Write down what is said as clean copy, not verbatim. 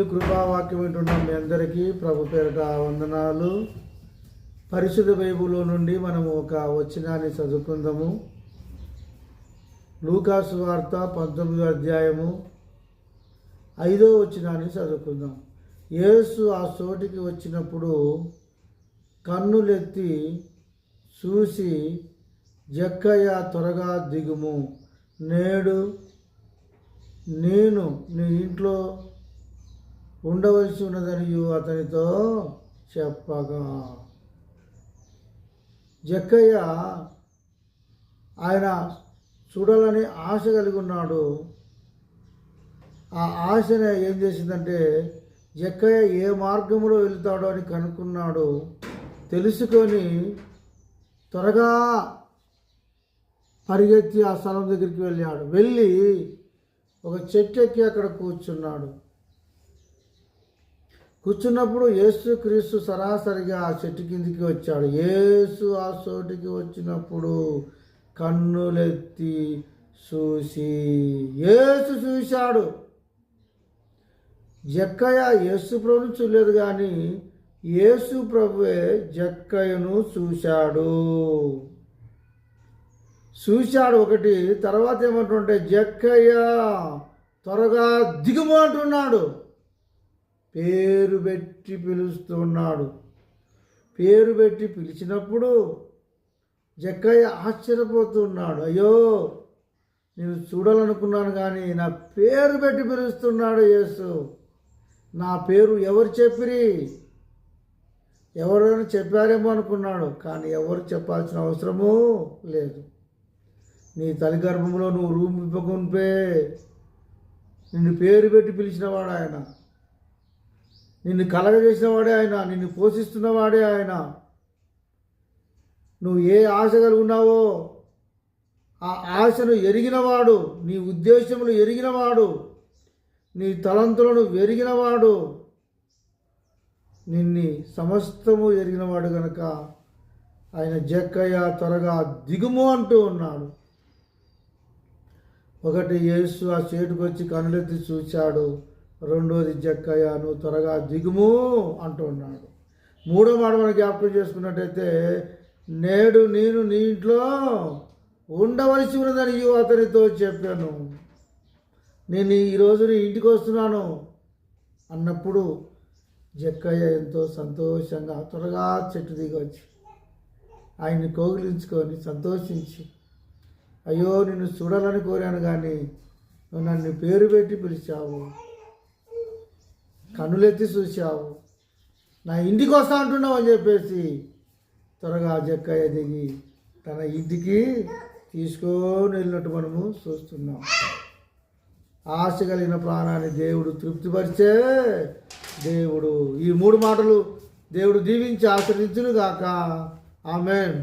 దేవుని కృపావాక్యం వింటున్నాం. మీ అందరికీ ప్రభు పేరిట వందనాలు. పరిశుద్ధ బైబిల్లో నుండి మనము ఒక వచనాన్ని చదువుకుందాము. లూకాసు వార్త 19వ అధ్యాయము 5వ వచనాన్ని చదువుకుందాం. యేసు ఆ చోటికి వచ్చినప్పుడు కన్నులెత్తి చూసి, జక్కయ్య త్వరగా దిగుము, నేడు నేను నీ ఇంట్లో ఉండవలసి ఉన్నదని అతనితో చెప్పగా, జక్కయ్య ఆయన చూడాలని ఆశ కలిగి ఉన్నాడు. ఆ ఆశను ఏం చేసిందంటే, జక్కయ్య ఏ మార్గంలో వెళ్తాడో అని కనుక్కున్నాడు. తెలుసుకొని త్వరగా పరిగెత్తి ఆ స్థలం దగ్గరికి వెళ్ళి ఒక చెట్టు ఎక్కి అక్కడ కూర్చున్నప్పుడు యేసుక్రీస్తు సరాసరిగా ఆ చెట్టు కిందికి వచ్చాడు. యేసు ఆ చోటికి వచ్చినప్పుడు కన్నులెత్తి చూసి, యేసు చూశాడు. జక్కయ్య యేసు ప్రభుని చూడలేదు, కానీ యేసు ప్రభువే జక్కయ్యను చూశాడు ఒకటి. తర్వాత ఏమంటుంటే, జక్కయ్య త్వరగా దిగుము అంటున్నాడు. పేరు పెట్టి పిలుస్తున్నాడు. పేరు పెట్టి పిలిచినప్పుడు జక్కయ్య ఆశ్చర్యపోతున్నాడు. అయ్యో, నేను చూడాలనుకున్నాను, కానీ నా పేరు పెట్టి పిలుస్తున్నాడు యేసు. నా పేరు ఎవరు చెప్పిరి? ఎవరైనా చెప్పారేమో అనుకున్నాడు, కానీ ఎవరు చెప్పాల్సిన అవసరమూ లేదు. నీ తల్లి గర్భంలో నువ్వు రూమ్ ఇవ్వకుంపే నిన్ను పేరు పెట్టి పిలిచినవాడు ఆయన. నిన్ను కలగజేసినవాడే ఆయన. నిన్ను పోషిస్తున్నవాడే ఆయన. నువ్వు ఏ ఆశ కలిగి ఉన్నావో ఆ ఆశను ఎరిగినవాడు, నీ ఉద్దేశములు ఎరిగినవాడు, నీ తలంతులను ఎరిగినవాడు, నిన్ను సమస్తము ఎరిగినవాడు గనక ఆయన జక్కయ్య త్వరగా దిగుము అంటూ ఉన్నాడు. ఒకటి, యేసు ఆ చేటుకు వచ్చి కనులెత్తి చూశాడు. రెండోది, జక్కయ్య నువ్వు త్వరగా దిగుము అంటూ ఉన్నాడు. మూడో మాట మనం జ్ఞాపకం చేసుకున్నట్టయితే, నేడు నేను నీ ఇంట్లో ఉండవలసి ఉన్నదని అతనితో చెప్పాను. నేను ఈరోజు నీ ఇంటికి వస్తున్నాను అన్నప్పుడు జక్కయ్య ఎంతో సంతోషంగా త్వరగా చెట్టు దిగి వచ్చి ఆయన్ని కౌగిలించుకొని సంతోషించి, అయ్యో, నిన్ను చూడాలని కోరాను, కానీ నువ్వు నన్ను పేరు పెట్టి పిలిచావు, కన్నులెత్తి చూశావు, నా ఇంటికి వస్తా అంటున్నావు అని చెప్పేసి త్వరగా జక్కయ్య దిగి తన ఇంటికి తీసుకొని వెళ్ళినట్టు మనము చూస్తున్నాం. ఆశ కలిగిన ప్రాణాన్ని దేవుడు తృప్తిపరిచే దేవుడు. ఈ మూడు మాటలు దేవుడు దీవించి ఆశీర్వదించును గాక. ఆమేన్.